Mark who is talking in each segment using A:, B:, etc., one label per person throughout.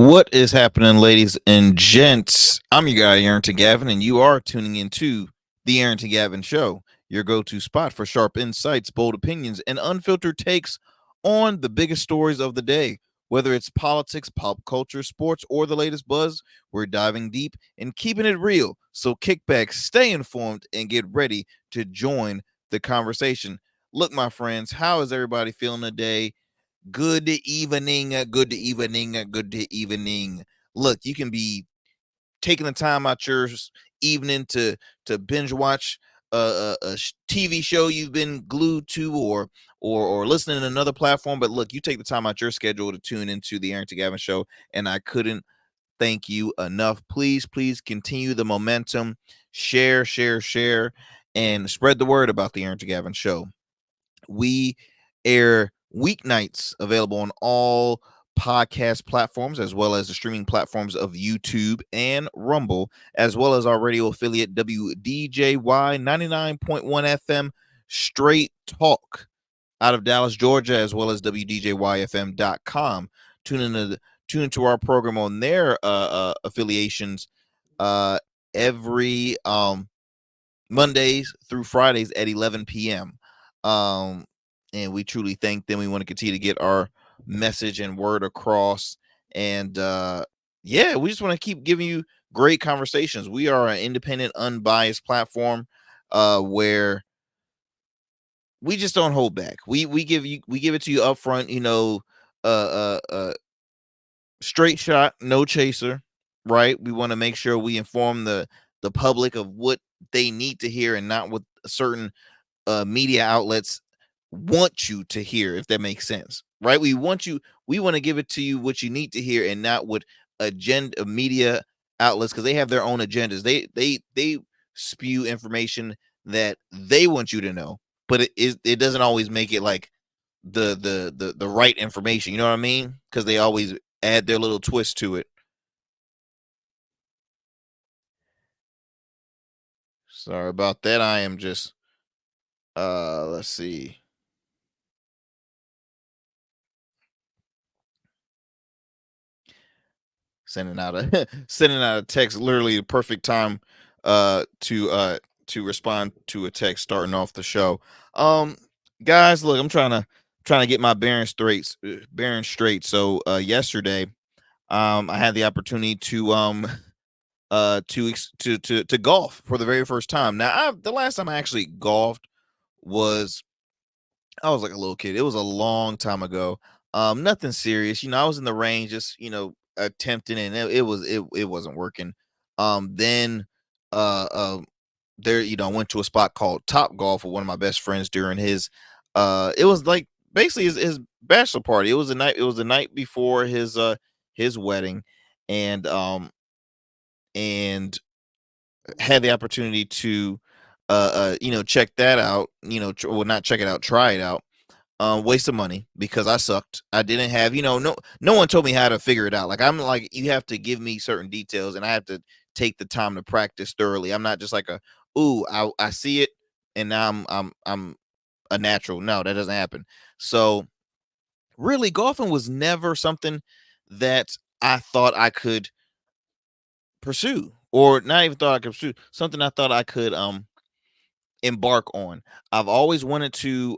A: What is happening, ladies and gents? I'm your guy, Arrington Gavin, and you are tuning into the Arrington Gavin Show, your go to spot for sharp insights, bold opinions, and unfiltered takes on the biggest stories of the day. Whether it's politics, pop culture, sports, or the latest buzz, we're diving deep and keeping it real. So kick back, stay informed, and get ready to join the conversation. Look, my friends, how is everybody feeling today? Good evening, good evening, good evening. Look, you can be taking the time out your evening to binge watch a TV show you've been glued to, or listening to another platform. But look, you take the time out your schedule to tune into the Arrington Gavin Show, and I couldn't thank you enough. Please continue the momentum. Share, and spread the word about the Arrington Gavin Show. We air weeknights, available on all podcast platforms as well as the streaming platforms of YouTube and Rumble, as well as our radio affiliate WDJY 99.1 FM Straight Talk out of Dallas, Georgia, as well as WDJYFM.com. Tune into our program on their affiliations every Mondays through Fridays at 11 p.m. And we truly thank them. We want to continue to get our message and word across. And yeah, we just want to keep giving you great conversations. We are an independent, unbiased platform where we just don't hold back. We give it to you up front, straight shot, no chaser, right? We want to make sure we inform the public of what they need to hear and not what certain media outlets want you to hear, if that makes sense, right? We want to give it to you what you need to hear, and not what agenda media outlets, because they have their own agendas. They spew information that they want you to know, but it doesn't always make it like the right information. You know what I mean? Because they always add their little twist to it. Sorry about that. I am just let's see. Sending out a sending out a text, literally the perfect time to respond to a text starting off the show. Um Guys, look, I'm trying to get my bearings straight. So yesterday I had the opportunity to golf for the very first time. Now, the last time I actually golfed was I was like a little kid. It was a long time ago. Nothing serious. I was in the range, just attempting, and it wasn't working. Then uh, uh there, I went to a spot called Top Golf with one of my best friends during his. It was like basically his bachelor party. It was the night. It was the night before his wedding, and and had the opportunity to check that out. Well, not check it out, try it out. Waste of money because I sucked. I didn't have, no one told me how to figure it out. Like, I'm like, you have to give me certain details, and I have to take the time to practice thoroughly. I'm not just like I see it and now I'm a natural. No, that doesn't happen. So really, golfing was never something that I thought I could pursue, or not even thought I could pursue, something I thought I could embark on. I've always wanted to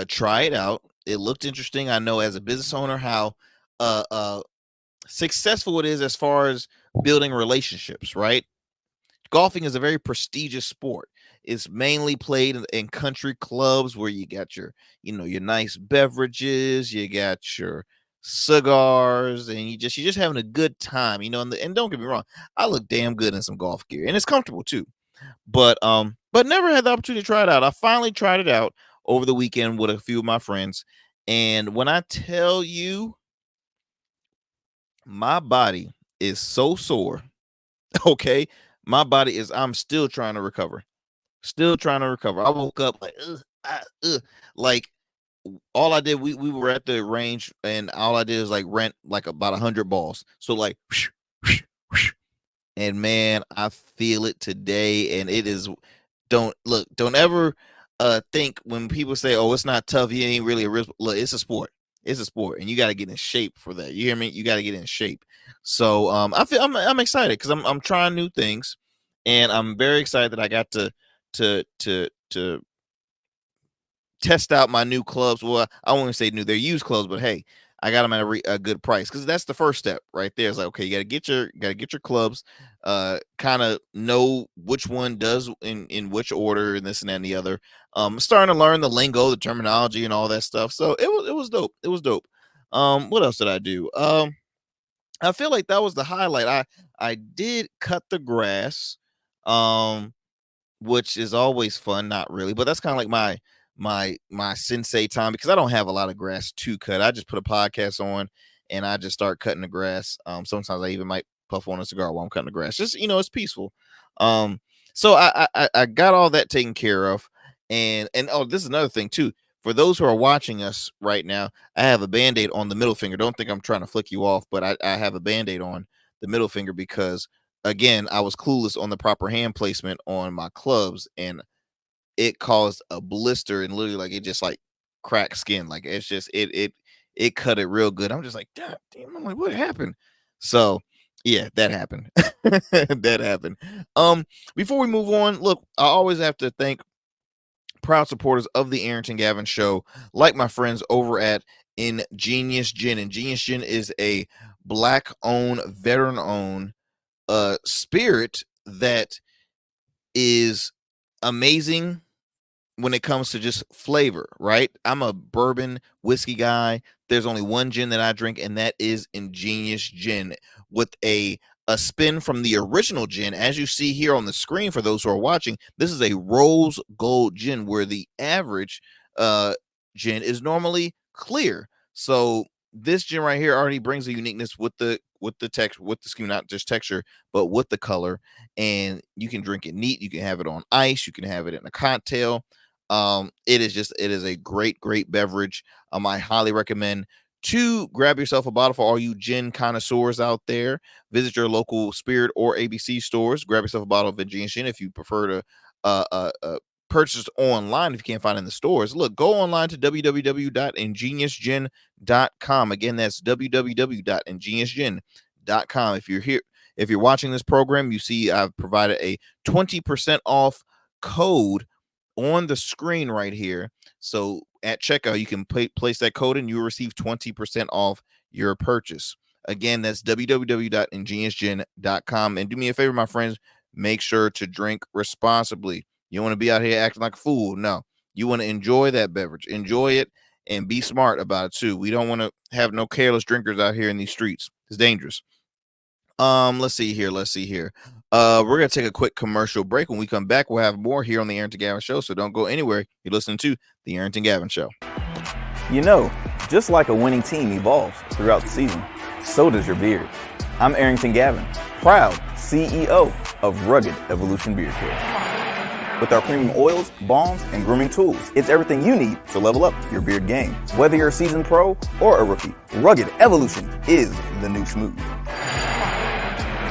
A: try it out. It looked interesting. I know as a business owner how uh, uh, successful it is as far as building relationships. Right, golfing is a very prestigious sport. It's mainly played in country clubs where you got your nice beverages, you got your cigars, and you're just having a good time. And don't get me wrong, I look damn good in some golf gear, and it's comfortable too. But never had the opportunity to try it out. I finally tried it out over the weekend with a few of my friends, and when I tell you, my body is so sore. Okay, my body is. I'm still trying to recover. Still trying to recover. I woke up like, like all I did. We were at the range, and all I did is like rent like about 100 balls. So like, and man, I feel it today, and it is. Don't ever think when people say, "Oh, it's not tough. You ain't really a risk." Look, it's a sport. It's a sport, and you got to get in shape for that. You hear me? You got to get in shape. So I'm excited because I'm trying new things, and I'm very excited that I got to test out my new clubs. Well, I won't say new; they're used clubs, but hey, I got them at a good price because that's the first step right there. It's like, okay, you got to get your clubs, kind of know which one does in which order and this and that and the other. Starting to learn the lingo, the terminology, and all that stuff. So it was dope. It was dope. What else did I do? I feel like that was the highlight. I did cut the grass. Which is always fun, not really, but that's kind of like my sensei time because I don't have a lot of grass to cut. I just put a podcast on and I just start cutting the grass. Sometimes I even might puff on a cigar while I'm cutting the grass. Just it's peaceful. Um, so I got all that taken care of, and oh, this is another thing too. For those who are watching us right now, I have a band-aid on the middle finger. Don't think I'm trying to flick you off, but I have a band-aid on the middle finger because again, I was clueless on the proper hand placement on my clubs, and it caused a blister and literally like it just like cracked skin. Like it's just it cut it real good. I'm just like, damn, I'm like, what happened? So yeah, that happened. That happened. Before we move on, look, I always have to thank proud supporters of the Arrington Gavin show, like my friends over at Ingenious Gin. Ingenious Gin is a black owned, veteran owned spirit that is amazing when it comes to just flavor, right? I'm a bourbon whiskey guy. There's only one gin that I drink, and that is Ingenious Gin with a spin from the original gin. As you see here on the screen for those who are watching, this is a rose gold gin where the average gin is normally clear. So this gin right here already brings a uniqueness with the texture, with the scheme, not just texture, but with the color. And you can drink it neat. You can have it on ice. You can have it in a cocktail. It is a great beverage. I highly recommend to grab yourself a bottle for all you gin connoisseurs out there. Visit your local Spirit or ABC stores. Grab yourself a bottle of Ingenious Gin if you prefer to purchase online if you can't find it in the stores. Look, go online to www.ingeniousgin.com. Again, that's www.ingeniousgin.com. If you're watching this program, you see I've provided a 20% off code on the screen right here. So at checkout, you can place that code and you will receive 20% off your purchase. Again, that's www.ingeniousgin.com. And do me a favor, my friends, make sure to drink responsibly. You don't want to be out here acting like a fool. No, you want to enjoy that beverage, enjoy it, and be smart about it too. We don't want to have no careless drinkers out here in these streets. It's dangerous. Let's see here. We're gonna take a quick commercial break. When we come back, we'll have more here on the Arrington Gavin Show. So don't go anywhere. You're listening to the Arrington Gavin Show.
B: Just like a winning team evolves throughout the season, so does your beard. I'm Arrington Gavin, proud CEO of Rugged Evolution Beard Care. With our premium oils, balms, and grooming tools, it's everything you need to level up your beard game. Whether you're a seasoned pro or a rookie, Rugged Evolution is the new smooth.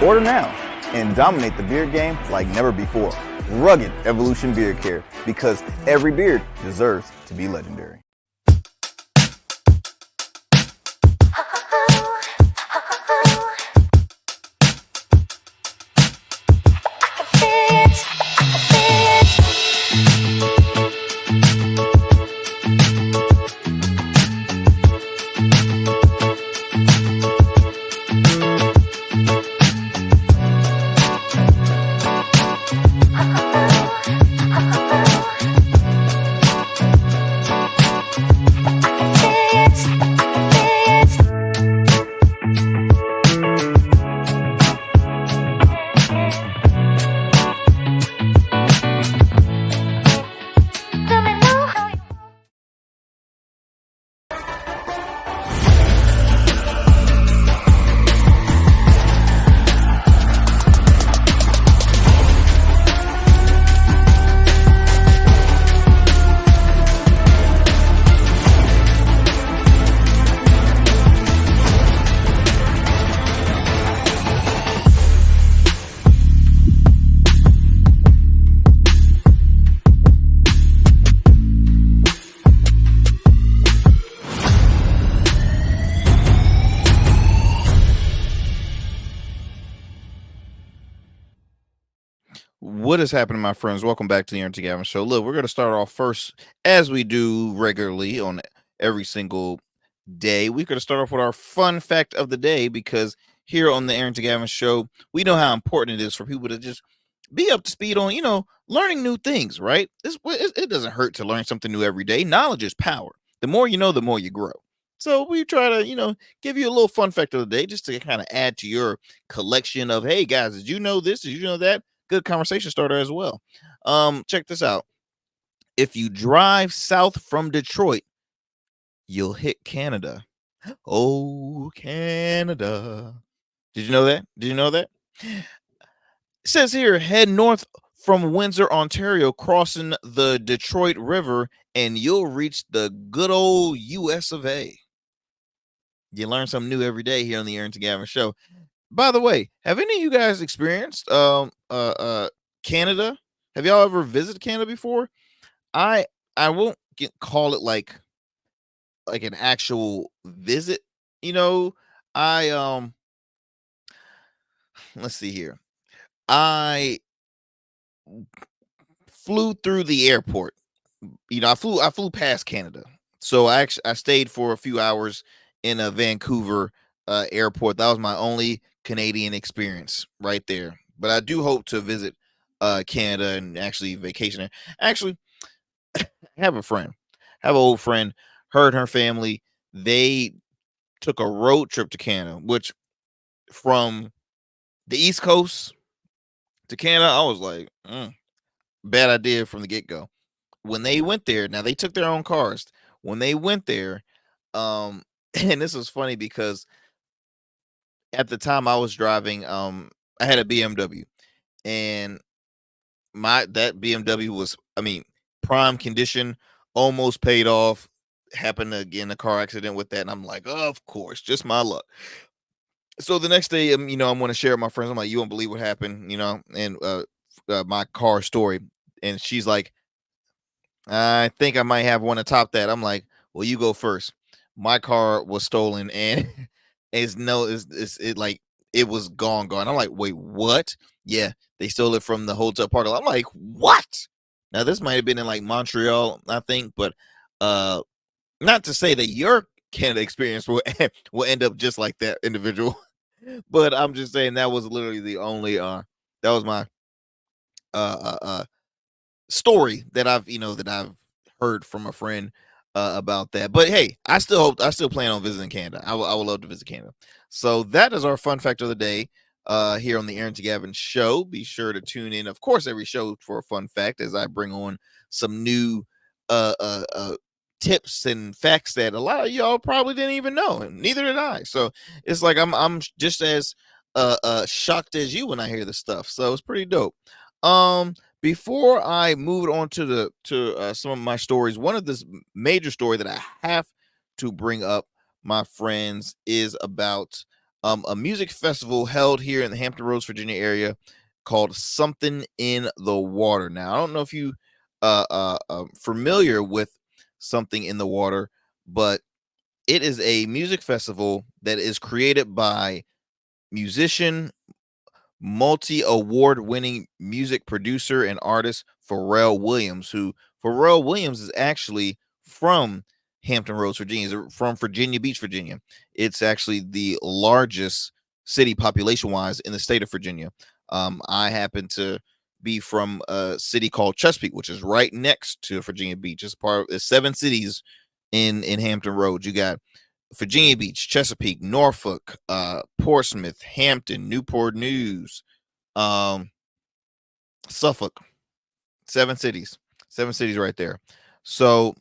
B: Order now and dominate the beard game like never before. Rugged Evolution Beard Care, because every beard deserves to be legendary.
A: What is happening, my friends? Welcome back to the Arrington Gavin Show. Look, we're going to start off first, as we do regularly on every single day. We're going to start off with our fun fact of the day because here on the Arrington Gavin Show, we know how important it is for people to just be up to speed on, learning new things, right? It doesn't hurt to learn something new every day. Knowledge is power. The more you know, the more you grow. So we try to, give you a little fun fact of the day just to kind of add to your collection of, hey guys, did you know this? Did you know that? Good conversation starter as well. Check this out. If you drive south from Detroit, you'll hit Canada. Oh, Canada. Did you know that? Did you know that? It says here, head north from Windsor, Ontario, crossing the Detroit River, and you'll reach the good old US of A. You learn something new every day here on the Arrington Gavin Show. By the way, have any of you guys experienced Canada? Have y'all ever visited Canada before? I I won't call it like an actual visit. You know, I let's see here. I flew through the airport. I flew past Canada. So I stayed for a few hours in a Vancouver airport. That was my only Canadian experience right there. But I do hope to visit Canada and actually vacation there. Actually, I have a friend, have an old friend, her and her family, they took a road trip to Canada, which from the East Coast to Canada, I was like, bad idea from the get go. When they went there, now they took their own cars. When they went there, um, and this was funny because at the time I was driving, I had a BMW, and that BMW was, I mean, prime condition, almost paid off. Happened to get in a car accident with that, and I'm like, oh, of course, just my luck. So the next day, I'm going to share with my friends. I'm like, you won't believe what happened, and my car story. And she's like, I think I might have one to top that. I'm like, well, you go first. My car was stolen, and it like it was gone. I'm like, wait, what? Yeah, they stole it from the hotel park. I'm like, what? Now this might have been in like Montreal, I think, but uh, not to say that your Canada experience will will end up just like that individual, but I'm just saying that was literally the only that was my uh uh, uh story that I've heard from a friend about that. But hey, I still plan on visiting Canada. I would love to visit Canada. So that is our fun fact of the day here on the Arrington Gavin Show. Be sure to tune in, of course, every show for a fun fact as I bring on some new uh, uh, uh, tips and facts that a lot of y'all probably didn't even know, and neither did I. So it's like I'm just as shocked as you when I hear this stuff. So it's pretty dope. Before I move on to some of my stories, one of this major story that I have to bring up, my friends, is about a music festival held here in the Hampton Roads, Virginia area called Something in the Water. Now, I don't know if you familiar with Something in the Water, but it is a music festival that is created by musician, multi-award winning music producer and artist Pharrell Williams, who Pharrell Williams is actually from Hampton Roads, Virginia, from Virginia Beach, Virginia. It's actually the largest city population wise in the state of Virginia. I happen to be from a city called Chesapeake, which is right next to Virginia Beach. It's 7 cities in Hampton Roads. You got Virginia Beach, Chesapeake, Norfolk, Portsmouth, Hampton, Newport News, um, Suffolk. 7 cities right there. So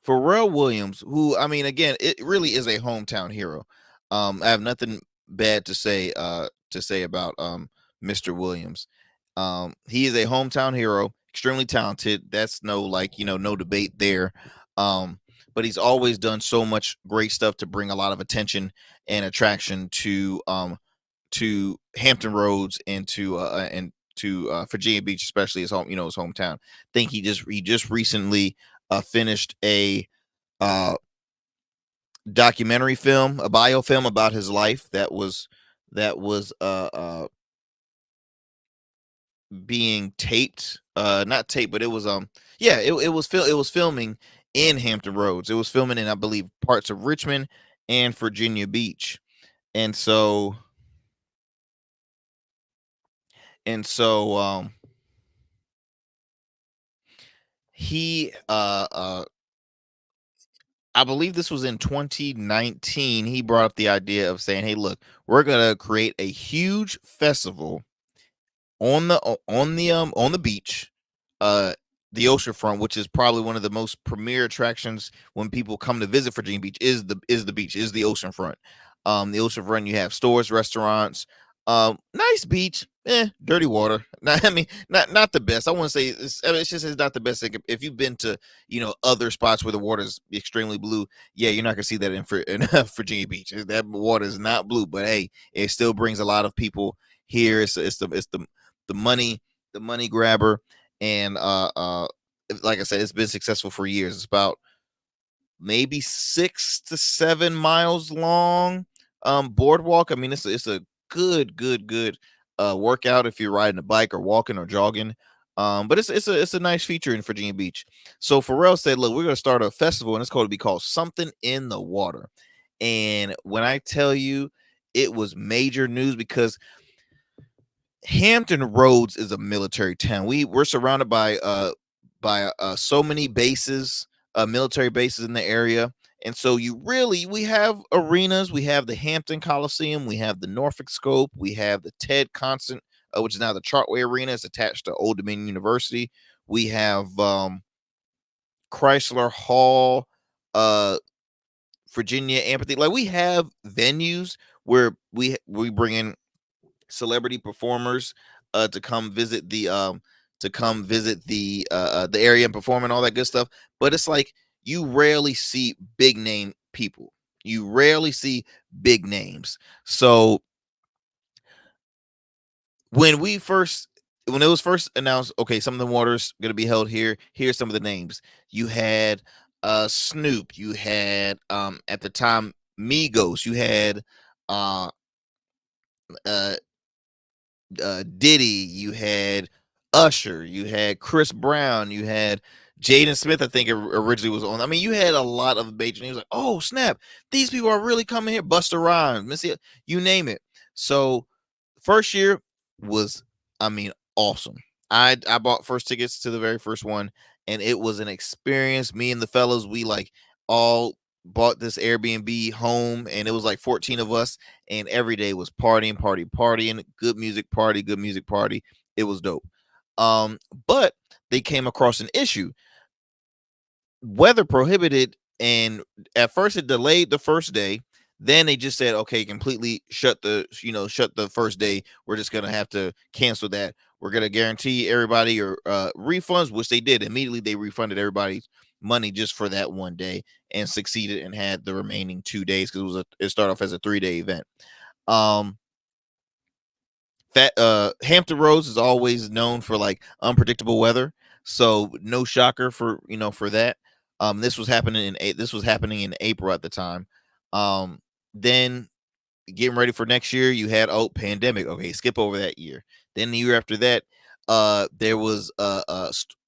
A: Pharrell Williams, who, I mean, again, it really is a hometown hero. I have nothing bad to say about Mr. Williams. He is a hometown hero, extremely talented. That's no debate there. But he's always done so much great stuff to bring a lot of attention and attraction to Hampton Roads and to Virginia Beach, especially his his hometown. I think he just recently finished a uh, documentary film, a biofilm about his life that was being taped, not taped, but it was yeah, it was filming in Hampton Roads. It was filming in, I believe, parts of Richmond and Virginia Beach. And so and so he I believe this was in 2019. He brought up the idea of saying, "Hey, look, we're gonna create a huge festival on the beach, uh, the oceanfront, which is probably one of the most premier attractions when people come to visit Virginia Beach. Is the beach, is the oceanfront. The oceanfront, you have stores, restaurants, nice beach, dirty water. Not, I mean, not the best. I want to say it's just it's not the best thing. If you've been to other spots where the water is extremely blue, yeah, you're not gonna see that in Virginia Beach. That water is not blue, but hey, it still brings a lot of people here. The money the money grabber, and like I said, it's been successful for years. It's about maybe 6 to 7 miles long boardwalk. I mean, it's a good workout if you're riding a bike or walking or jogging. But it's a nice feature in Virginia Beach. So Pharrell said, look, we're gonna start a festival, and it's going to be called Something in the Water. And when I tell you, it was major news because Hampton Roads is a military town. We're surrounded by so many bases, military bases in the area. And so we have arenas. We have the Hampton Coliseum, we have the Norfolk Scope, we have the Ted Constant, which is now the Chartway Arena. It's attached to Old Dominion University. We have Chrysler Hall, uh, Virginia Amphitheater. Like, we have venues where we bring in celebrity performers to come visit the area and perform and all that good stuff. But it's like you rarely see big name people. You rarely see big names. So when we first when it was first announced, okay, some of the waters going to be held here. Here's some of the names. You had Snoop. You had at the time Migos. You had uh uh Diddy, you had Usher, you had Chris Brown, you had Jaden Smith. I think originally was on. I mean, you had a lot of major names. Like, oh snap, these people are really coming here. Busta Rhymes, Missy, you name it. So first year was, I mean, awesome. I bought first tickets to the very first one, and it was an experience. Me and the fellas, we like all bought this Airbnb home, and it was like 14 of us, and every day was partying, good music party, good music party. It was dope. Um, but they came across an issue. Weather prohibited, and at first it delayed the first day. Then they just said, okay, completely shut the first day. We're just gonna have to cancel that. We're gonna guarantee everybody your refunds, which they did. Immediately they refunded everybody's money just for that one day, and succeeded and had the remaining 2 days, because it started off as a 3-day event. Um, that Hampton Roads is always known for like unpredictable weather, so no shocker for that. This was happening in April at the time. Then getting ready for next year, you had pandemic. Okay, skip over that year. Then the year after that, there was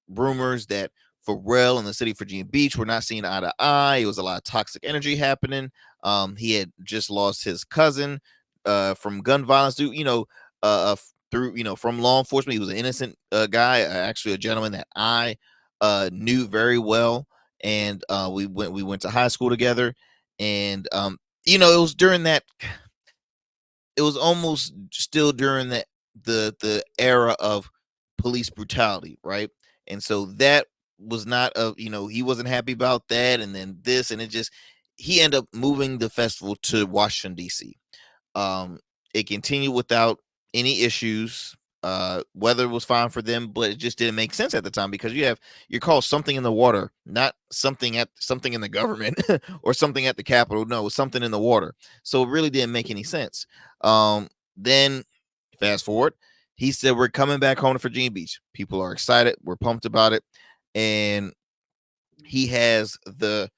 A: rumors that Pharrell and the city of Virginia Beach were not seeing eye to eye. It was a lot of toxic energy happening. He had just lost his cousin from gun violence. Through from law enforcement. He was an innocent guy, actually a gentleman that I knew very well, and we went to high school together, and it was during that it was almost still during the era of police brutality, right? And so that was not he wasn't happy about that, and then this, and he ended up moving the festival to Washington D.C. um it continued without any issues. Weather was fine for them, but it just didn't make sense at the time, because you're called Something in the Water, not something in the government or something at the Capitol. No, it was something in the water. So it really didn't make any sense. Then fast forward, he said, we're coming back home to Virginia Beach. People are excited, we're pumped about it. And he has the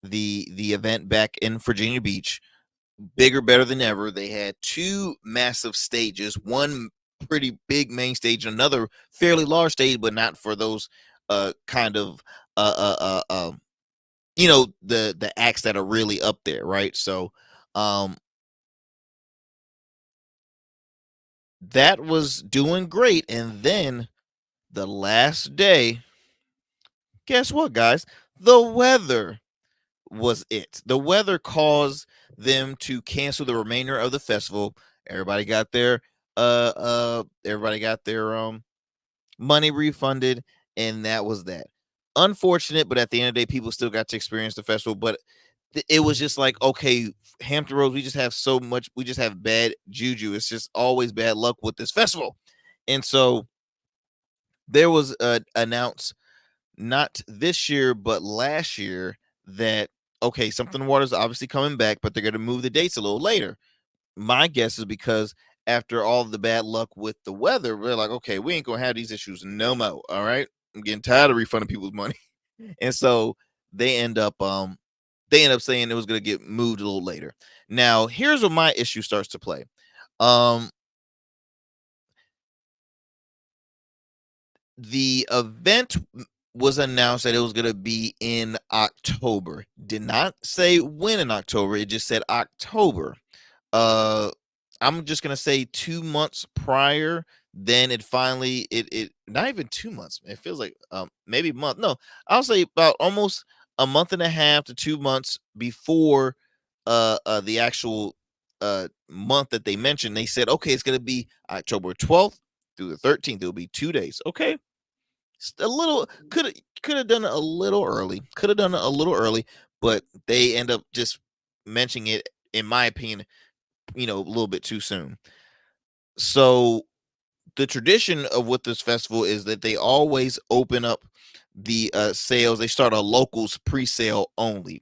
A: event back in Virginia Beach. bigger, better than ever. They had two massive stages, one pretty big main stage, another fairly large stage, but not for those kind of the acts that are really up there, right? So that was doing great. And then the last day, guess what, guys? The weather was it. The weather caused them to cancel the remainder of the festival. Everybody got their money refunded, and that was that. Unfortunate, but at the end of the day, people still got to experience the festival. But it was just like, okay, Hampton Roads, we just have so much, we just have bad juju. It's just always bad luck with this festival. And so there was announced not this year, but last year that, okay, Something Water's obviously coming back, but they're going to move the dates a little later. My guess is because after all the bad luck with the weather, we're like, okay, we ain't going to have these issues no more. All right. I'm getting tired of refunding people's money. And so they end up saying it was going to get moved a little later. Now, here's where my issue starts to play. The event was announced that it was going to be in October. Did not say when in October. It just said October. I'm just going to say 2 months prior. Then it finally, it not even 2 months. It feels like maybe a month. No, I'll say about almost a month and a half to 2 months before the actual month that they mentioned. They said, okay, it's going to be October 12th through the 13th. It'll be 2 days. Okay, a little could have done it a little early. Could have done it a little early, but they end up just mentioning it, in my opinion, a little bit too soon. So the tradition of with this festival is that they always open up the sales. They start a locals pre-sale only.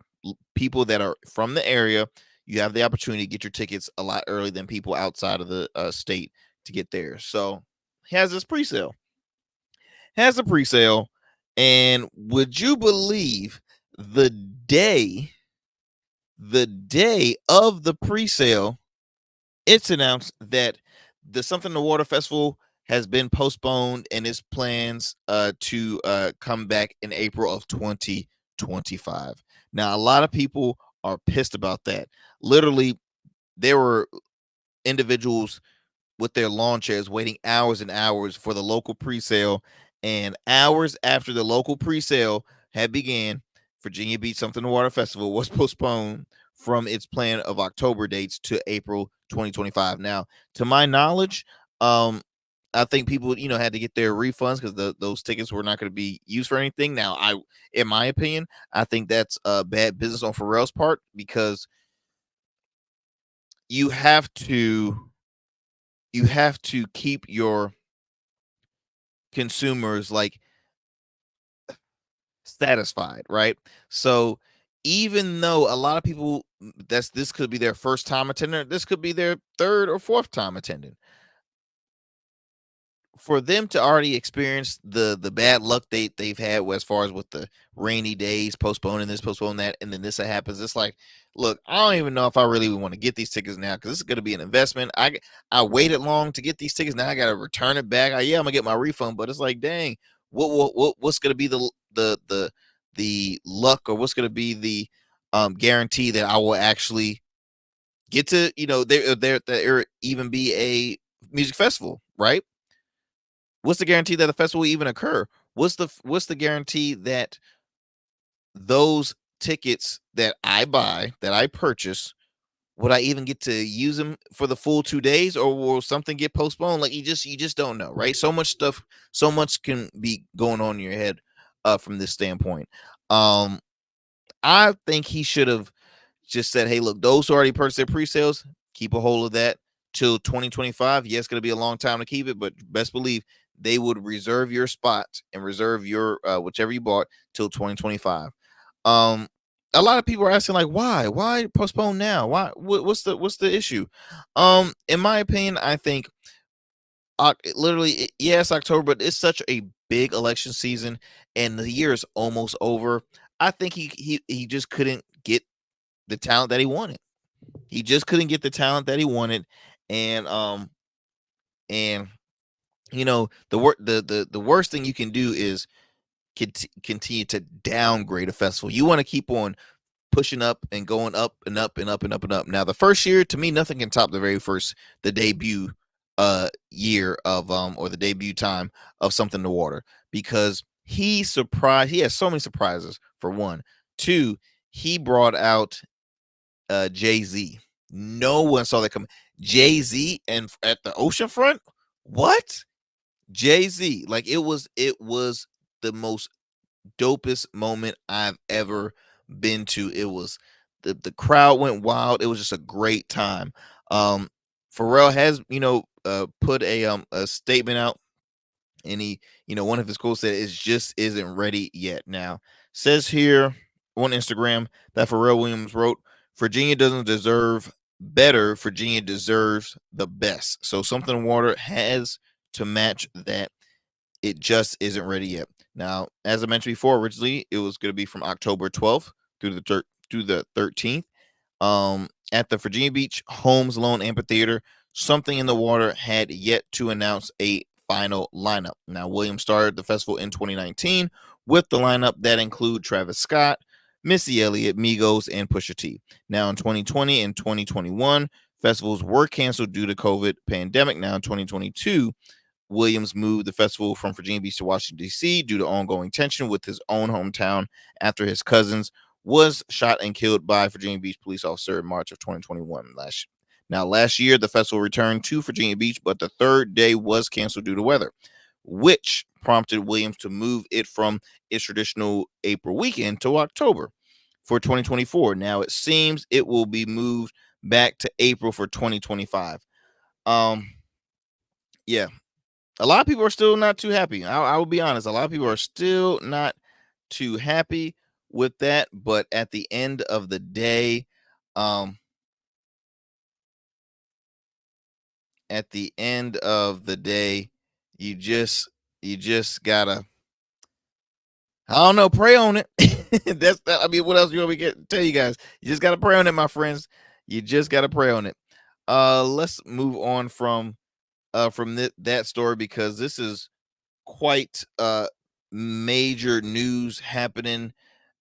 A: People that are from the area, you have the opportunity to get your tickets a lot earlier than people outside of the state to get there. So he has this pre-sale. Has a pre-sale, and would you believe the day of the pre-sale, it's announced that the Something in the Water Festival has been postponed and its plans to come back in April of 2025. Now, a lot of people are pissed about that. Literally, there were individuals with their lawn chairs waiting hours and hours for the local pre-sale, and hours after the local pre-sale had began, Virginia Beach Something in the Water Festival was postponed from its plan of October dates to April 2025. Now, to my knowledge, I think people, had to get their refunds because those tickets were not going to be used for anything. Now, in my opinion, I think that's bad business on Pharrell's part, because you have to keep your consumers like satisfied, right? So even though a lot of people, this could be their first time attending, this could be their third or fourth time attending, for them to already experience the bad luck they've had as far as with the rainy days, postponing this, postponing that, and then this happens. It's like, look, I don't even know if I really want to get these tickets now, because this is going to be an investment. I waited long to get these tickets. Now I got to return it back. Yeah, I'm gonna get my refund, but it's like, dang, what's going to be the luck, or what's going to be the guarantee that I will actually get to, there even be a music festival, right? What's the guarantee that the festival will even occur? What's the guarantee that those tickets that I buy, that I purchase, would I even get to use them for the full 2 days, or will something get postponed? Like, you just don't know, right? So much stuff, so much can be going on in your head from this standpoint. I think he should have just said, hey, look, those who already purchased their pre-sales, keep a hold of that till 2025. Yes, it's going to be a long time to keep it, but best believe they would reserve your spot and reserve your whichever you bought till 2025. A lot of people are asking, like, why postpone now? What's the issue? In my opinion, I think literally, yes, October, but it's such a big election season and the year is almost over. I think he just couldn't get the talent that he wanted. He just couldn't get the talent that he wanted, and and the worst thing you can do is continue to downgrade a festival. You want to keep on pushing up and going up and up and up and up and up. Now, the first year, to me, nothing can top the debut year of or the debut time of Something in the Water, because he has so many surprises. For one, two, he brought out Jay-Z. No one saw that coming. Jay-Z and at the oceanfront? What? Jay-Z, like it was the most dopest moment I've ever been to. It was the crowd went wild. It was just a great time. Um Pharrell has, put a statement out, and one of his quotes said it just isn't ready yet. Now, says here on Instagram that Pharrell Williams wrote, Virginia doesn't deserve better. Virginia deserves the best. So Something Water has to match that. It just isn't ready yet. Now, as I mentioned before, originally it was going to be from October 12th through the 13th. At the Virginia Beach Homes Loan Amphitheater, Something in the Water had yet to announce a final lineup. Now, Williams started the festival in 2019 with the lineup that include Travis Scott, Missy Elliott, Migos, and Pusha T. Now, in 2020 and 2021, festivals were canceled due to COVID pandemic. Now, in 2022, Williams moved the festival from Virginia Beach to Washington, D.C. due to ongoing tension with his own hometown after his cousins was shot and killed by a Virginia Beach police officer in March of 2021. Last year, the festival returned to Virginia Beach, but the third day was canceled due to weather, which prompted Williams to move it from its traditional April weekend to October for 2024. Now, it seems it will be moved back to April for 2025. Yeah, a lot of people are still not too happy. I will be honest. A lot of people are still not too happy with that. But at the end of the day, um, you just gotta, I don't know, pray on it. I mean, what else you want me to tell you guys? You just gotta pray on it, my friends. You just gotta pray on it. Let's move on from that story, because this is quite major news happening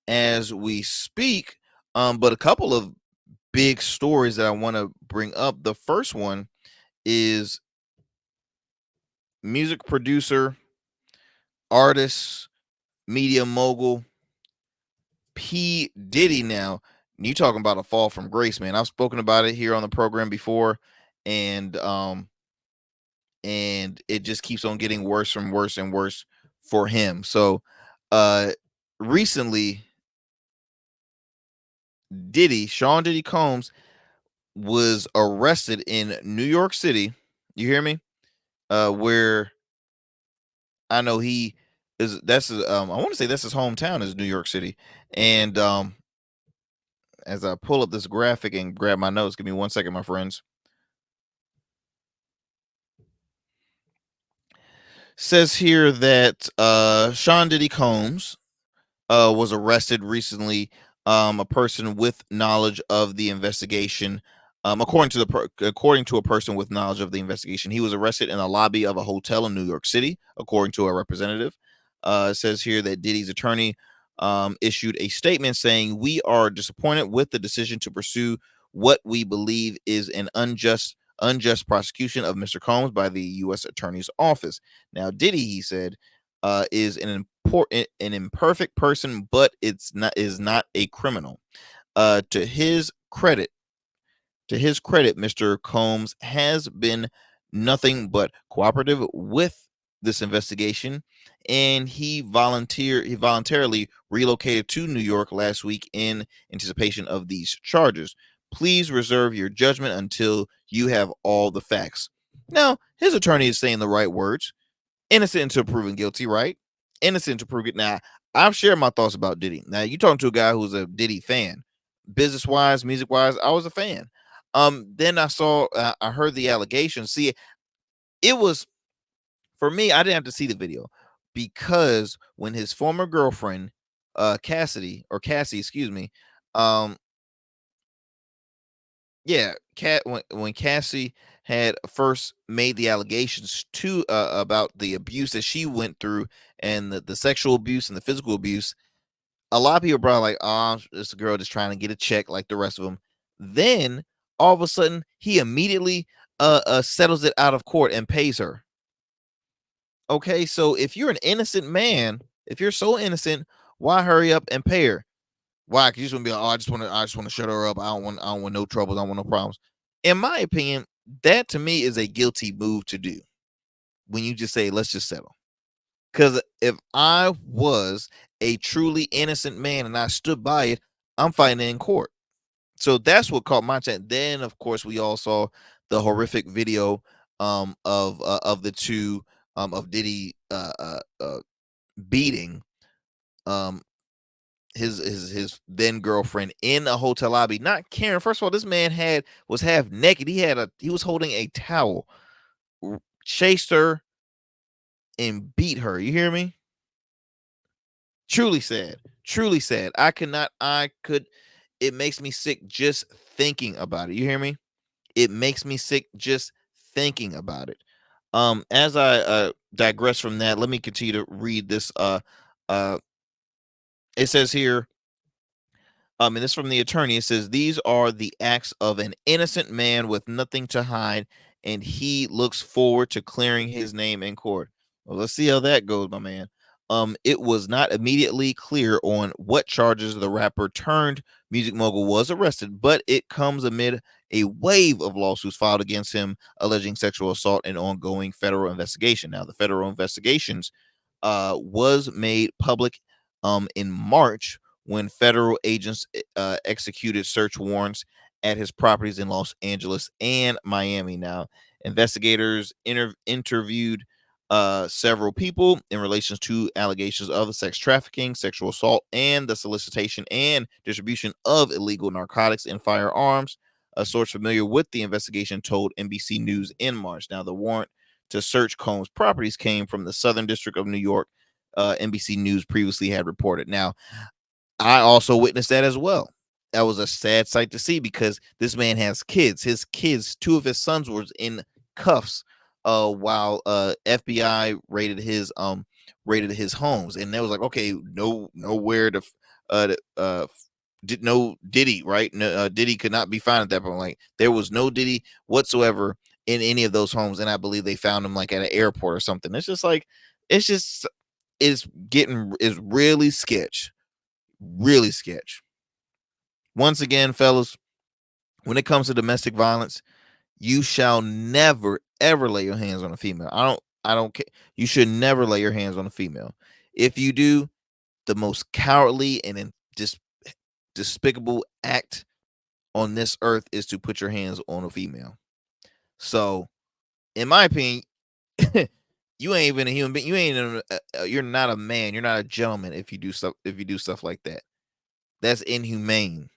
A: as we speak. But a couple of big stories that I want to bring up. The first one is music producer, artist, media mogul P. Diddy. Now, you talking about a fall from grace, man. I've spoken about it here on the program before, and it just keeps on getting worse and worse and worse for him. So, recently, Sean Diddy Combs, was arrested in New York City. You hear me? Where I know he is. I want to say that's his hometown is New York City. And as I pull up this graphic and grab my notes, give me 1 second, my friends. Says here that Sean Diddy Combs was arrested recently. A person with knowledge of the investigation, according to a person with knowledge of the investigation, he was arrested in the lobby of a hotel in New York City, according to a representative. It says here that Diddy's attorney issued a statement saying, "We are disappointed with the decision to pursue what we believe is an unjust prosecution of Mr. Combs by the U.S. Attorney's Office." Now, Diddy, he said, is an imperfect person, but is not a criminal. Uh, to his credit, Mr. Combs has been nothing but cooperative with this investigation, and he voluntarily relocated to New York last week in anticipation of these charges. Please reserve your judgment until you have all the facts. Now, his attorney is saying the right words. Innocent until proven guilty, right? Innocent until proven. Now, I've shared my thoughts about Diddy. Now, you talking to a guy who's a Diddy fan, business wise, music wise. I was a fan. Then I heard the allegations. See, it was, for me, I didn't have to see the video, because when his former girlfriend, Cassie, excuse me, um, Yeah, Cat when Cassie had first made the allegations to about the abuse that she went through and the sexual abuse and the physical abuse, a lot of people brought like, oh, this girl just trying to get a check like the rest of them. Then all of a sudden, he immediately settles it out of court and pays her. Okay, so if you're an innocent man, if you're so innocent, why hurry up and pay her? Why? Because you just want to be like, oh, I just want to shut her up. I don't want no troubles. I don't want no problems. In my opinion, that to me is a guilty move to do when you just say, let's just settle. Because if I was a truly innocent man and I stood by it, I'm fighting in court. So that's what caught my attention. Then, of course, we all saw the horrific video of the two of Diddy beating um his then girlfriend in a hotel lobby, not caring. First of all, this man was half naked. He was holding a towel, chased her and beat her. You hear me? Truly sad. Truly sad. It makes me sick just thinking about it. You hear me? It makes me sick just thinking about it. As I digress from that, let me continue to read this. It says here, and this from the attorney. It says these are the acts of an innocent man with nothing to hide, and he looks forward to clearing his name in court. Well, let's see how that goes, my man. It was not immediately clear on what charges the rapper turned music mogul was arrested, but it comes amid a wave of lawsuits filed against him alleging sexual assault and ongoing federal investigation. Now, the federal investigations was made public in March when federal agents executed search warrants at his properties in Los Angeles and Miami. Now, investigators interviewed several people in relation to allegations of the sex trafficking, sexual assault, and the solicitation and distribution of illegal narcotics and firearms. A source familiar with the investigation told NBC News in March. Now, the warrant to search Combs' properties came from the Southern District of New York. NBC News previously had reported. Now, I also witnessed that as well. That was a sad sight to see because this man has kids. His kids, two of his sons were in cuffs while FBI raided his homes, and they was like, okay, nowhere to did no Diddy, right? No, Diddy could not be found at that point. Like there was no Diddy whatsoever in any of those homes, and I believe they found him like at an airport or something. It's just like it's really sketch. Really sketch. Once again, fellas, when it comes to domestic violence, you shall never ever lay your hands on a female. I don't care. You should never lay your hands on a female. If you do, the most cowardly and despicable act on this earth is to put your hands on a female. So, in my opinion, you ain't even a human being. You're not a man. You're not a gentleman if you do stuff like that. That's inhumane.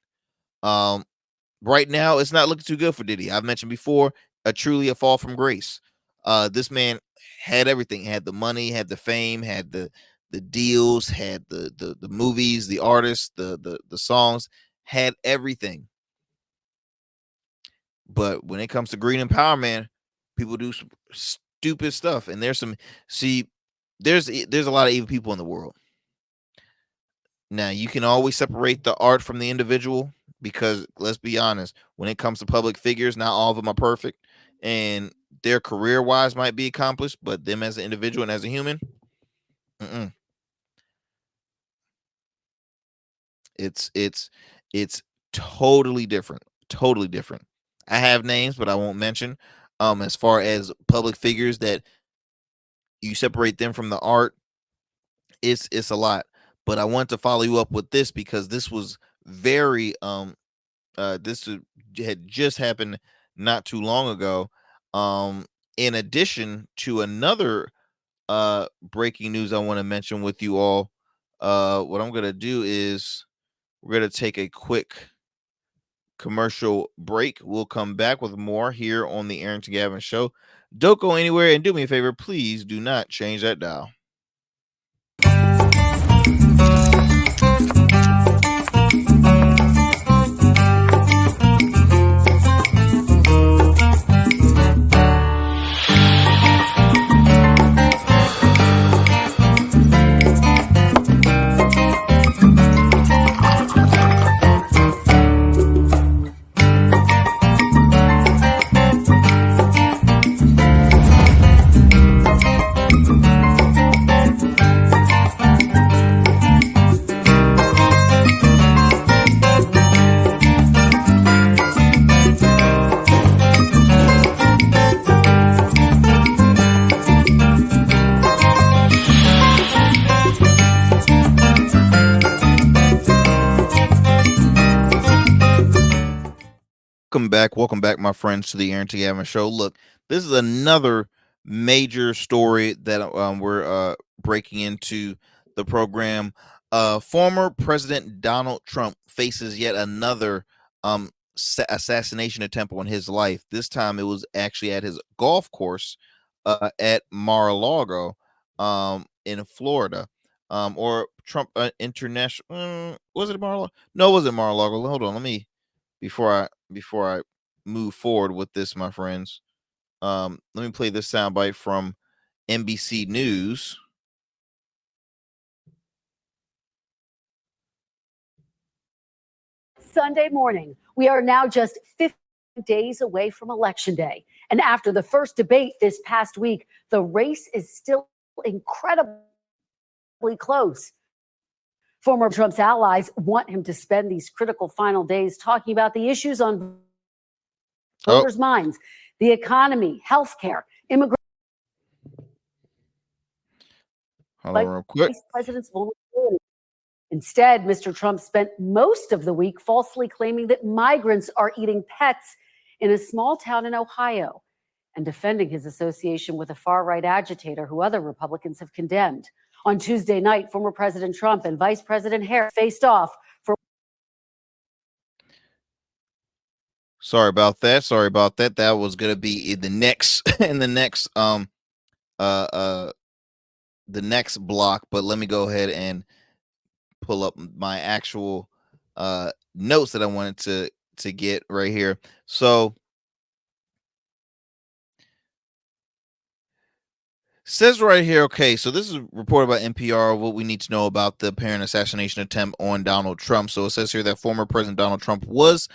A: Right now it's not looking too good for Diddy. I've mentioned before, truly a fall from grace. This man had everything. Had the money, had the fame, had the deals, had the movies, the artists, the songs, had everything. But when it comes to greed and power, man, people do stupid stuff. And there's a lot of evil people in the world. Now, you can always separate the art from the individual because let's be honest, when it comes to public figures, not all of them are perfect, and their career wise might be accomplished, but them as an individual and as a human, it's totally different. Totally different. I have names, but I won't mention. As far as public figures that you separate them from the art, it's a lot. But I want to follow you up with this because this was very this had just happened not too long ago. In addition to another breaking news I want to mention with you all, what I'm gonna do is we're gonna take a quick commercial break. We'll come back with more here on the Arrington Gavin Show. Don't go anywhere, and do me a favor, please do not change that dial. Welcome back, my friends, to the Arrington Gavin Show. Look, this is another major story that we're breaking into the program. Former President Donald Trump faces yet another assassination attempt on his life. This time, it was actually at his golf course at Mar-a-Lago in Florida. Or Trump International. Was it Mar-a-Lago? No, it wasn't Mar-a-Lago. Hold on, let me before I move forward with this, my friends. Let me play this soundbite from NBC News.
C: Sunday morning, we are now just 50 days away from Election Day. And after the first debate this past week, the race is still incredibly close. Former Trump's allies want him to spend these critical final days talking about the issues on voters' minds, the economy, healthcare, immigration.
A: Hold on real quick.
C: President's vulnerability. Instead, Mr. Trump spent most of the week falsely claiming that migrants are eating pets in a small town in Ohio and defending his association with a far-right agitator who other Republicans have condemned. On Tuesday night, former President Trump and Vice President Harris faced off for.
A: Sorry about that. That was gonna be in the next the next block, but let me go ahead and pull up my actual notes that I wanted to get right here. So says right here, okay, so this is reported by NPR, what we need to know about the apparent assassination attempt on Donald Trump. So it says here that former President Donald Trump was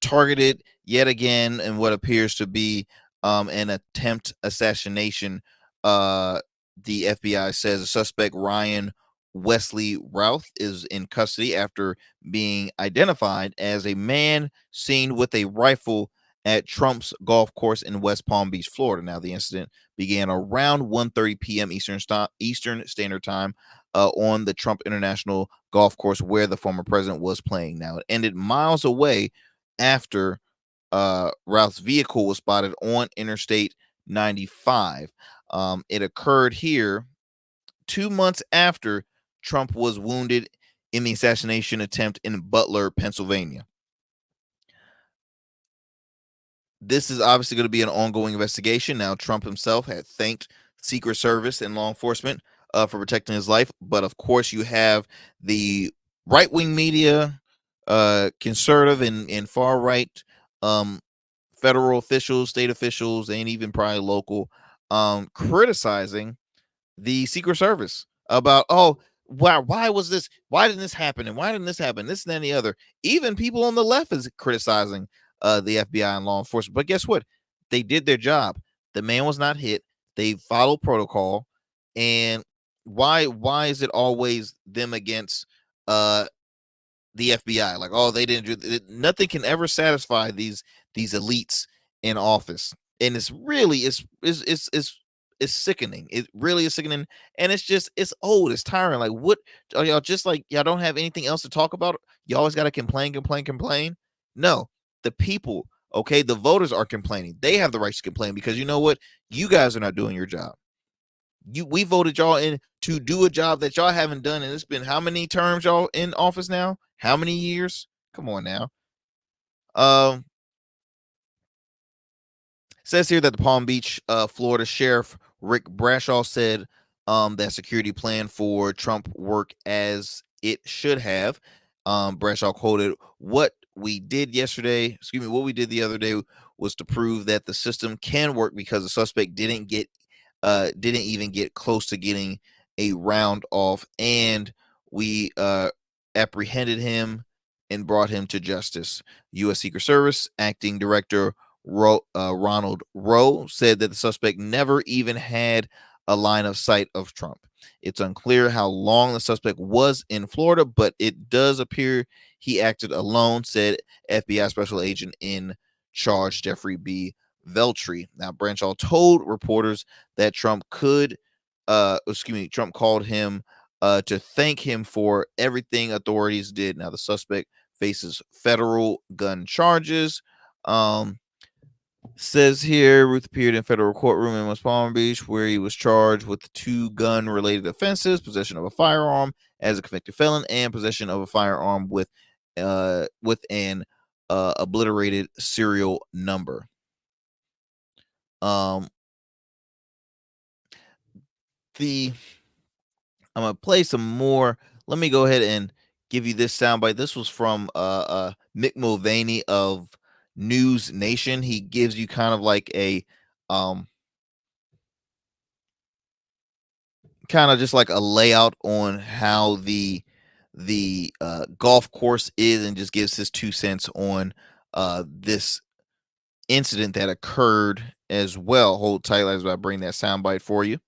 A: targeted yet again in what appears to be an attempt assassination. The FBI says the suspect Ryan Wesley Routh is in custody after being identified as a man seen with a rifle at Trump's golf course in West Palm Beach, Florida. Now, the incident began around 1:30 p.m. Eastern Standard Time on the Trump International Golf Course where the former president was playing. Now, it ended miles away after Routh's vehicle was spotted on Interstate 95. It occurred here 2 months after Trump was wounded in the assassination attempt in Butler, Pennsylvania. This is obviously going to be an ongoing investigation. Now, Trump himself had thanked Secret Service and law enforcement for protecting his life. But of course, you have the right-wing media, conservative and far-right federal officials, state officials, and even probably local criticizing the Secret Service about, oh, why was this? Why didn't this happen? And why didn't this happen? This and then the other. Even people on the left is criticizing the FBI and law enforcement. But guess what? They did their job. The man was not hit. They followed protocol. And why is it always them against the FBI? Like, oh, they didn't do it. Nothing can ever satisfy these elites in office. And it's really it's sickening. It really is sickening. And it's old. It's tiring. Like, what are y'all just like? Y'all don't have anything else to talk about? You always got to complain. No, the people, okay, the voters are complaining. They have the right to complain because you know what? You guys are not doing your job. We voted y'all in to do a job that y'all haven't done. And it's been how many terms y'all in office now? How many years? Come on now. Says here that the Palm Beach, Florida Sheriff Rick Brashaw said that security plan for Trump worked as it should have. Brashaw quoted, what we did the other day was to prove that the system can work because the suspect didn't even get close to getting a round off, and we apprehended him and brought him to justice. U.S. Secret Service Acting Director Ronald Rowe said that the suspect never even had a line of sight of Trump. It's unclear how long the suspect was in Florida, but it does appear he acted alone, said FBI Special Agent in charge Jeffrey B. Veltri. Now, Branshaw told reporters that Trump called him to thank him for everything authorities did. Now, the suspect faces federal gun charges. Says here Ruth appeared in federal courtroom in West Palm Beach, where he was charged with 2 gun-related offenses: possession of a firearm as a convicted felon and possession of a firearm with an obliterated serial number. I'm gonna play some more. Let me go ahead and give you this soundbite. This was from Mick Mulvaney of News Nation. He gives you kind of like a kind of just like a layout on how the golf course is, and just gives his 2 cents on this incident that occurred as well. Hold tight as I bring that soundbite for you.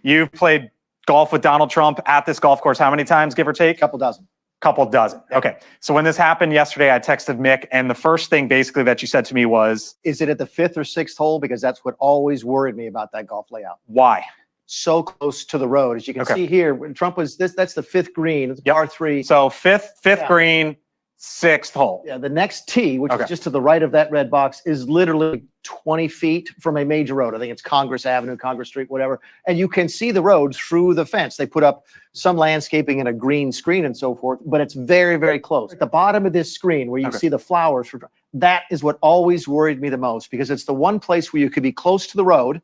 D: You've played golf with Donald Trump at this golf course how many times, give or take?
E: Couple dozen.
D: Couple dozen. Okay. So when this happened yesterday, I texted Mick, and the first thing basically that you said to me was,
E: Is it at the 5th or 6th hole? Because that's what always worried me about that golf layout.
D: why?
E: So close to the road. As you can
D: Okay.
E: see here, when Trump was that's the 5th green, it's
D: Yep.
E: par 3.
D: So fifth
E: Yeah.
D: green, 6th hole.
E: Yeah, the next tee, which
D: Okay.
E: is just to the right of that red box, is literally 20 feet from a major road. I think it's Congress Avenue, Congress Street, whatever. And you can see the road through the fence. They put up some landscaping and a green screen and so forth, but it's very, very close. At the bottom of this screen where you
D: Okay.
E: see the flowers, that is what always worried me the most, because it's the one place where you could be close to the road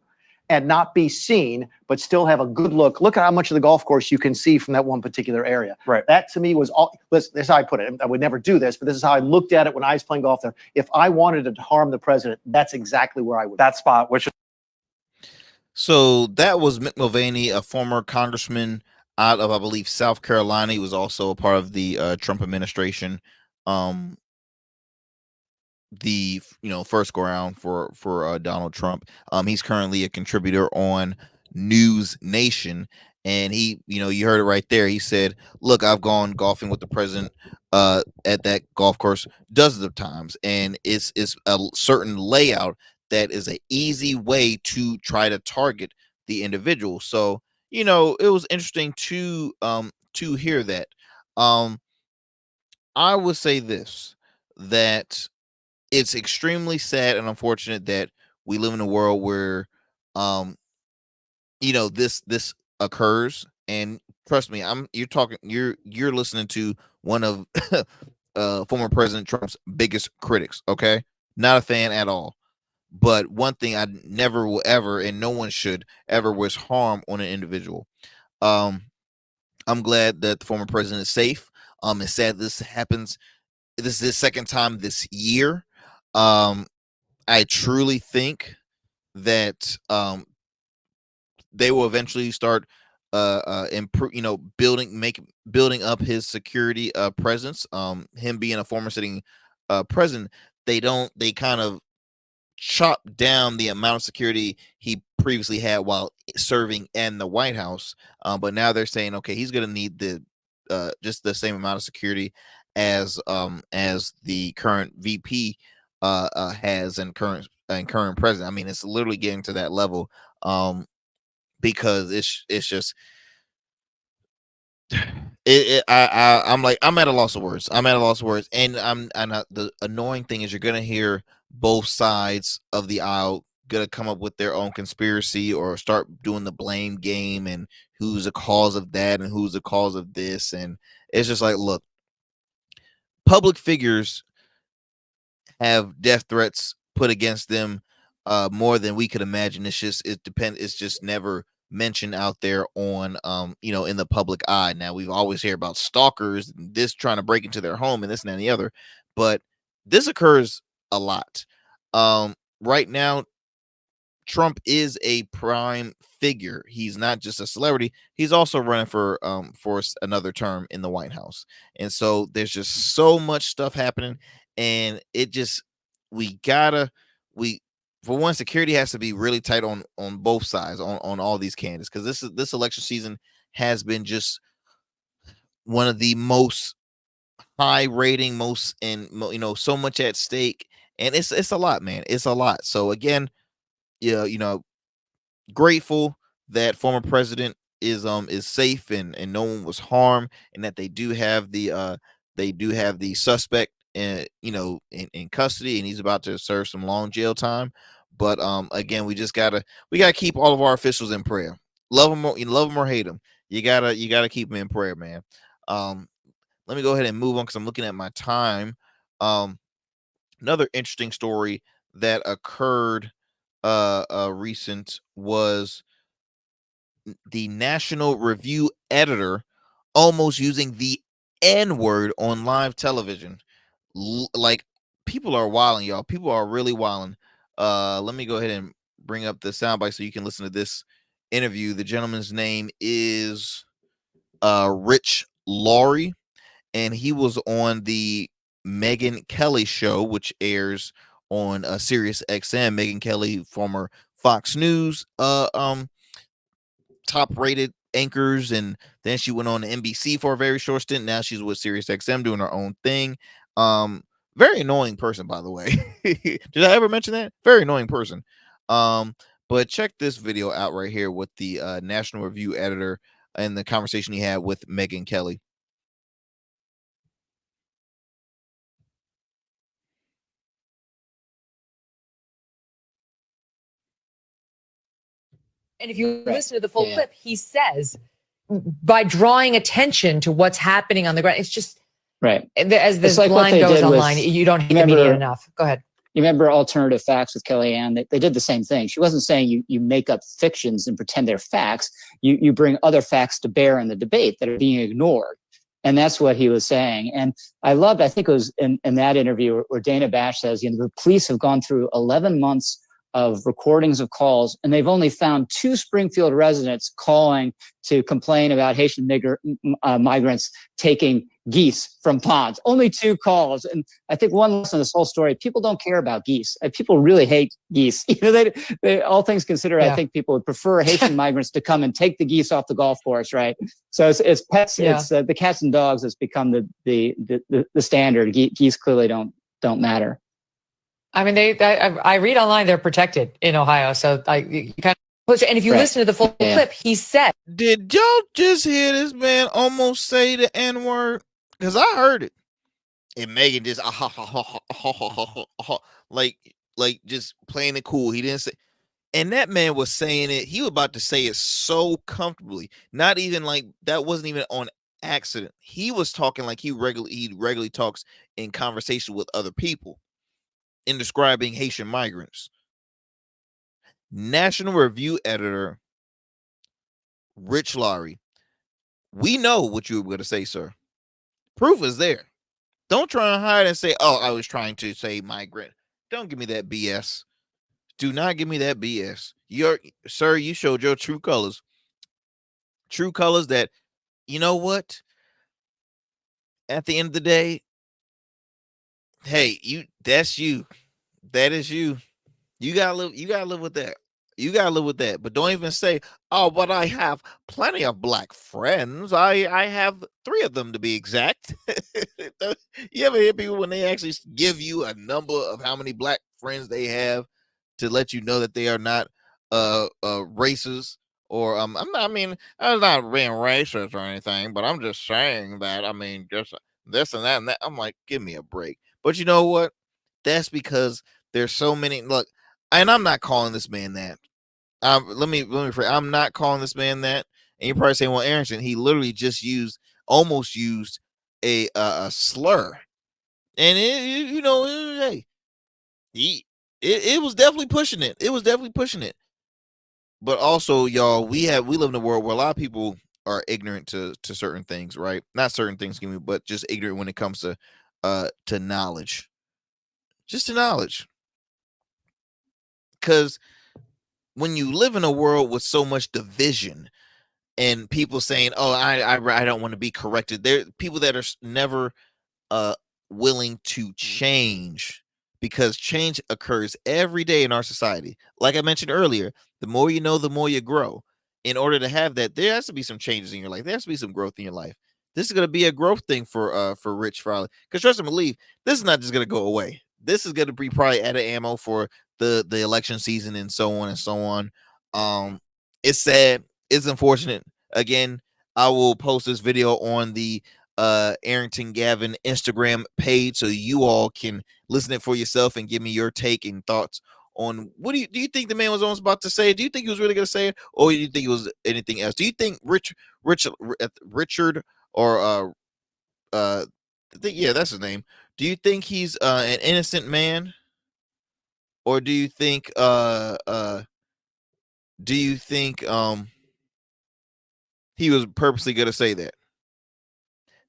E: and not be seen, but still have a good look. Look at how much of the golf course you can see from that one particular area.
D: Right.
E: That to me was all. Listen, this is how I put it. I would never do this, but this is how I looked at it when I was playing golf there. If I wanted to harm the president, that's exactly where I would.
D: That spot, which is
A: So that was Mick Mulvaney, a former congressman out of, I believe, South Carolina. He was also a part of the Trump administration. The first go around for Donald Trump. He's currently a contributor on News Nation, and he, you heard it right there. He said, "Look, I've gone golfing with the president at that golf course dozens of times, and it's a certain layout that is an easy way to try to target the individual." So it was interesting to hear that. I would say this, that it's extremely sad and unfortunate that we live in a world where this occurs. And trust me, you're listening to one of former President Trump's biggest critics. Okay, not a fan at all, but one thing I never will ever, and no one should ever, wish harm on an individual. I'm glad that the former president is safe. It's sad this happens. This is his second time this year. I truly think that they will eventually start improve, building up his security presence. Him being a former sitting president, they kind of chop down the amount of security he previously had while serving in the White House. But now they're saying, okay, he's going to need just the same amount of security as the current VP has, and current president. I mean, it's literally getting to that level, because it's just I'm like, I'm at a loss of words. I'm at a loss of words, and the annoying thing is, you're gonna hear both sides of the aisle gonna come up with their own conspiracy, or start doing the blame game, and who's the cause of that and who's the cause of this. And it's just like, look, public figures have death threats put against them more than we could imagine. It's just never mentioned out there on in the public eye. Now, we've always heard about stalkers, this trying to break into their home, and this and that and the other, but this occurs a lot. Right now, Trump is a prime figure. He's not just a celebrity. He's also running for another term in the White House. And so there's just so much stuff happening, and it just for one, security has to be really tight on both sides, on all these candidates, because this election season has been just one of the most high rating, so much at stake, and it's a lot, man. It's a lot. So again, yeah, grateful that former president is safe and no one was harmed, and that they do have the suspect in custody, and he's about to serve some long jail time. But again, we gotta keep all of our officials in prayer. Love them, or hate them. You gotta keep them in prayer, man. Let me go ahead and move on because I'm looking at my time. Another interesting story that occurred recent was the National Review editor almost using the N-word on live television. Like, people are wilding, y'all. People are really wilding. Let me go ahead and bring up the soundbite so you can listen to this interview. The gentleman's name is Rich Laurie, and he was on the Megyn Kelly show, which airs on Sirius XM. Megyn Kelly, former Fox News top rated anchors, and then she went on to NBC for a very short stint. Now she's with Sirius XM doing her own thing. Very annoying person, by the way. Did I ever mention that? Very annoying person. But check this video out right here with the National Review editor and the conversation he had with Megyn Kelly.
F: And if you listen to the full clip, he says, by drawing attention to what's happening on the ground, it's just
G: right.
F: As this line goes online, you don't hate the media enough. Go ahead.
G: You remember Alternative Facts with Kellyanne? They did the same thing. She wasn't saying you make up fictions and pretend they're facts. You bring other facts to bear in the debate that are being ignored. And that's what he was saying. And I think it was in that interview where Dana Bash says, the police have gone through 11 months of recordings of calls, and they've only found 2 Springfield residents calling to complain about Haitian migrants taking geese from ponds. Only 2 calls. And I think one lesson in this whole story, people don't care about geese. People really hate geese. They all things considered, yeah. I think people would prefer Haitian migrants to come and take the geese off the golf course, right? So it's pets, yeah. It's the cats and dogs has become the standard. Geese clearly don't matter.
F: I mean, I read online they're protected in Ohio, so you kind of. And if you listen to the full clip, he said,
A: "Did y'all just hear this man almost say the N-word? Because I heard it." And Megyn just like just playing it cool. He didn't say, and that man was saying it. He was about to say it so comfortably. Not even like that wasn't even on accident. He was talking like he regularly talks in conversation with other people in describing Haitian migrants. National Review editor Rich Laurie, we know what you were going to say, sir. Proof is there. Don't try and hide and say, "Oh, I was trying to say migrant." Don't give me that BS. Do not give me that BS. Sir, you showed your true colors. True colors that, you know what? At the end of the day, hey, that's you. That is you. You gotta live with that. You gotta live with that. But don't even say, "Oh, but I have plenty of black friends. I have 3 of them to be exact." You ever hear people when they actually give you a number of how many black friends they have to let you know that they are not racist? Or I'm not being racist or anything, but I'm just saying that, just this and that and that. I'm like, give me a break. But you know what? That's because there's so many. Look, and I'm not calling this man that. Let me I'm not calling this man that. And you're probably saying, "Well, Arrington, he literally just almost used a slur," and hey, it was definitely pushing it. It was definitely pushing it. But also, y'all, we live in a world where a lot of people are ignorant to certain things, right? Not certain things, but just ignorant when it comes to knowledge. Just to knowledge. Because when you live in a world with so much division and people saying, "Oh, I don't want to be corrected," there are people that are never willing to change, because change occurs every day in our society. Like I mentioned earlier, the more you know, the more you grow. In order to have that, there has to be some changes in your life. There has to be some growth in your life. This is going to be a growth thing for Rich Farley, because trust and believe, this is not just going to go away. This is going to be probably added ammo for the election season and so on and so on. It's sad. It's unfortunate. Again, I will post this video on the Arrington Gavin Instagram page so you all can listen it for yourself and give me your take and thoughts on what do you think the man was almost about to say? Do you think he was really going to say it, or do you think it was anything else? Do you think Richard or yeah, that's his name. Do you think he's an innocent man, or do you think he was purposely going to say that?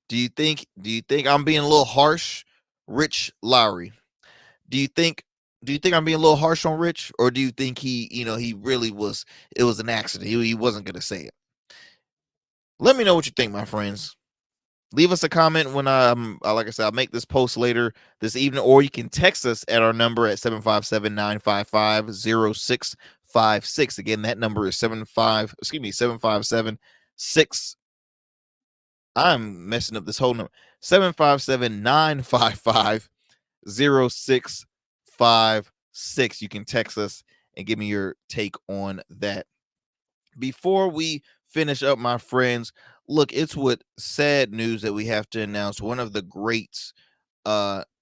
A: Do you think I'm being a little harsh, Rich Lowry? Do you think I'm being a little harsh on Rich, or do you think he really was, it was an accident? He wasn't going to say it. Let me know what you think, my friends. Leave us a comment when like I said, I'll make this post later this evening, or you can text us at our number at 757-955-0656. Again, that number is 757-6. I'm messing up this whole number. 757-955-0656. You can text us and give me your take on that. Before we finish up, my friends, look, it's with sad news that we have to announce one of the greats,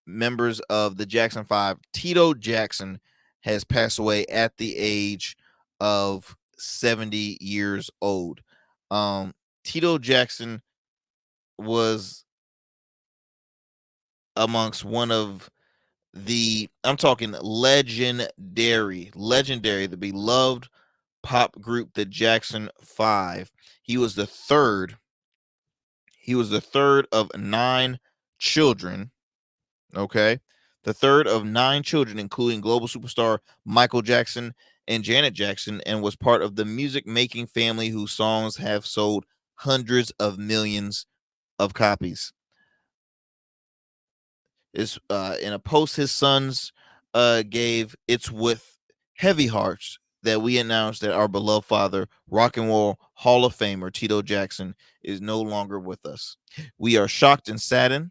A: members of the Jackson 5, Tito Jackson, has passed away at the age of 70 years old. Tito Jackson was amongst one of the, I'm talking legendary, the beloved pop group, the Jackson 5. He was the third of 9 children. Okay. The third of 9 children, including global superstar Michael Jackson and Janet Jackson, and was part of the music making family whose songs have sold hundreds of millions of copies. Is in a post his sons gave, it's with heavy hearts that we announced that our beloved father, rock and roll Hall of Famer Tito Jackson, is no longer with us. We are shocked and saddened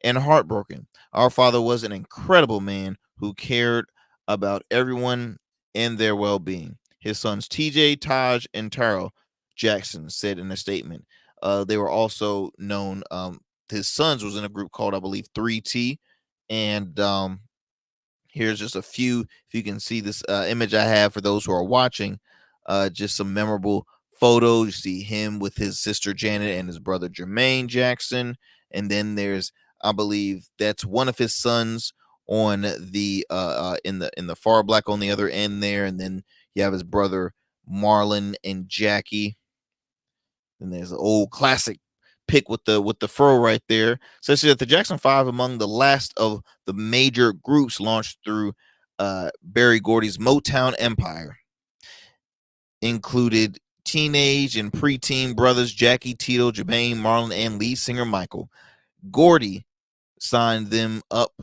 A: and heartbroken. Our father was an incredible man who cared about everyone and their well-being. His sons TJ, Taj, and Taro Jackson said in a statement. They were also known, his sons was in a group called, I believe, 3T. And here's just a few, if you can see this image I have for those who are watching, just some memorable photos. You see him with his sister Janet and his brother Jermaine Jackson. And then there's, I believe that's one of his sons on the in the far black on the other end there. And then you have his brother Marlon and Jackie. And there's an old classic pick with the fro right there. Says that the Jackson 5, among the last of the major groups launched through Berry Gordy's Motown empire, included teenage and preteen brothers Jackie, Tito, Jermaine, Marlon, and lead singer Michael. Gordy signed them up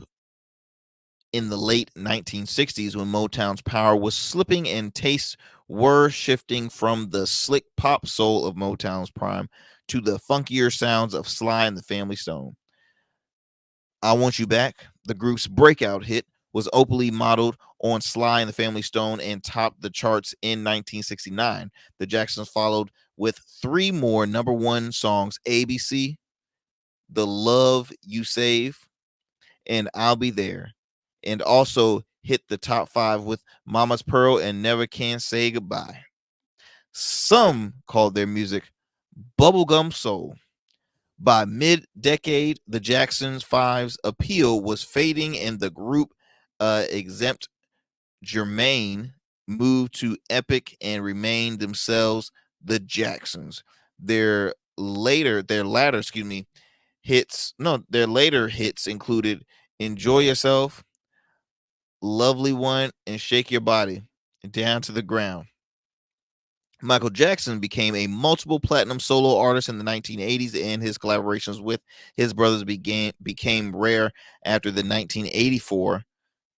A: in the late 1960s when Motown's power was slipping and tastes were shifting from the slick pop soul of Motown's prime to the funkier sounds of Sly and the Family Stone. I Want You Back, the group's breakout hit, was openly modeled on Sly and the Family Stone and topped the charts in 1969. The Jacksons followed with 3 more #1 songs: ABC, The Love You Save, and I'll Be There, and also hit the top 5 with Mama's Pearl and Never Can Say Goodbye. Some called their music bubblegum soul. By mid-decade, the Jacksons 5's appeal was fading, and the group exempt Jermaine moved to Epic and remained themselves the Jacksons. Their later hits included Enjoy Yourself, Lovely One, and Shake Your Body Down to the Ground. Michael Jackson became a multiple platinum solo artist in the 1980s, and his collaborations with his brothers became rare after the 1984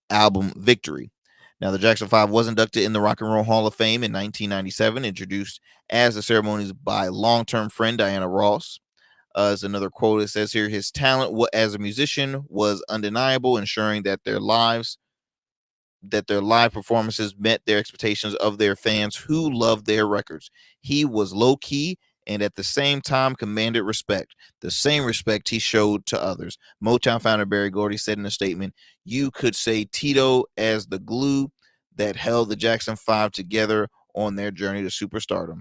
A: album Victory. Now, the Jackson 5 was inducted in the Rock and Roll Hall of Fame in 1997, introduced as the ceremonies by long-term friend Diana Ross. As another quote, it says here, his talent as a musician was undeniable, ensuring that their lives that their live performances met their expectations of their fans who loved their records. He was low key and at the same time commanded respect, the same respect he showed to others. Motown founder Berry Gordy said in a statement, "You could say Tito as the glue that held the Jackson 5 together on their journey to superstardom."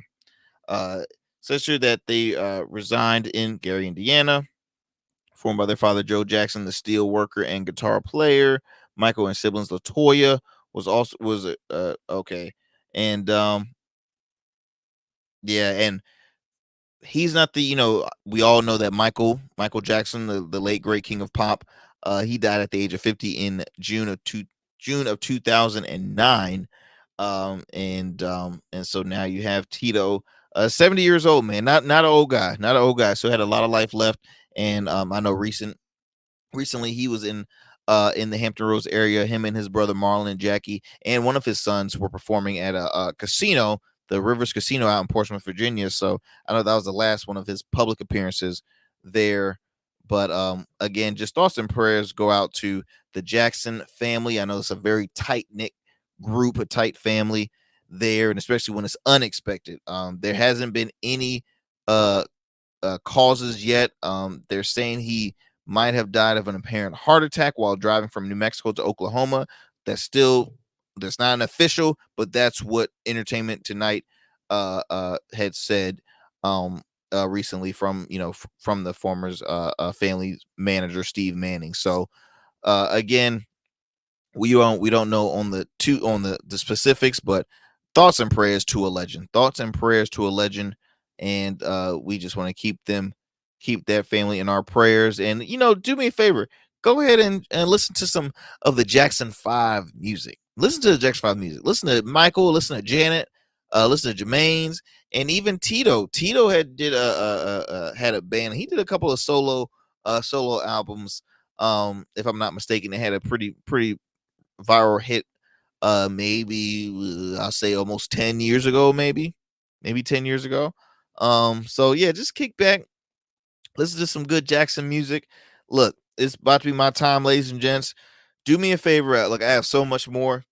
A: Such that they resigned in Gary, Indiana, formed by their father Joe Jackson, the steel worker and guitar player. Michael and siblings Latoya was okay, and yeah, and he's not the, we all know that Michael Jackson, the late great king of pop, he died at the age of 50 in June of 2009. And so now you have Tito, 70 years old, man, not an old guy, so had a lot of life left. And I know recently he was in the Hampton Roads area. Him and his brother Marlon and Jackie and one of his sons were performing at a casino, the Rivers Casino out in Portsmouth, Virginia. So I know that was the last one of his public appearances there. But again, just thoughts and prayers go out to the Jackson family. I know it's a very tight knit group, a tight family there, and especially when it's unexpected. There hasn't been any causes yet. They're saying he might have died of an apparent heart attack while driving from New Mexico to Oklahoma. That's not an official, but that's what Entertainment Tonight had said recently from from the former's family manager Steve Manning. So again, we don't know on the specifics, but thoughts and prayers to a legend. And we just want to keep that family in our prayers. And do me a favor, go ahead and listen to some of the Jackson 5 music. Listen to the Jackson 5 music. Listen to Michael, listen to Janet, listen to Jermaine's, and even Tito. Tito had a band. He did a couple of solo albums. If I'm not mistaken, they had a pretty viral hit, maybe I'll say almost 10 years ago, maybe 10 years ago. So yeah, just kick back, listen to some good Jackson music. Look, it's about to be my time, ladies and gents. Do me a favor. Look, I have so much more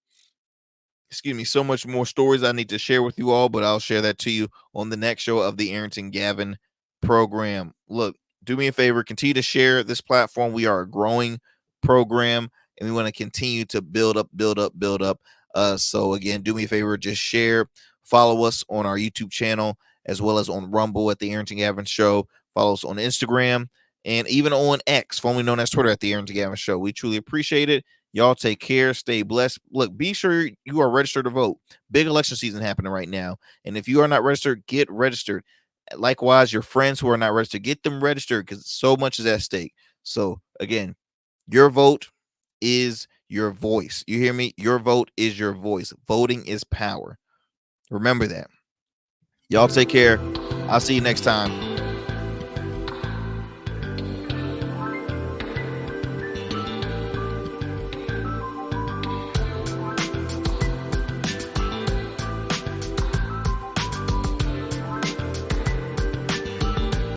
A: stories I need to share with you all, but I'll share that to you on the next show of the Arrington Gavin program. Look, do me a favor, continue to share this platform. We are a growing program and we want to continue to build up. So again, do me a favor, just share, follow us on our YouTube channel, as well as on Rumble at the Arrington Gavin Show. Follow us on Instagram and even on X, formerly known as Twitter, at the Arrington Gavin Show. We truly appreciate it. Y'all take care. Stay blessed. Look, be sure you are registered to vote. Big election season happening right now. And if you are not registered, get registered. Likewise, your friends who are not registered, get them registered, because so much is at stake. So again, your vote is your voice. You hear me? Your vote is your voice. Voting is power. Remember that. Y'all take care. I'll see you next time.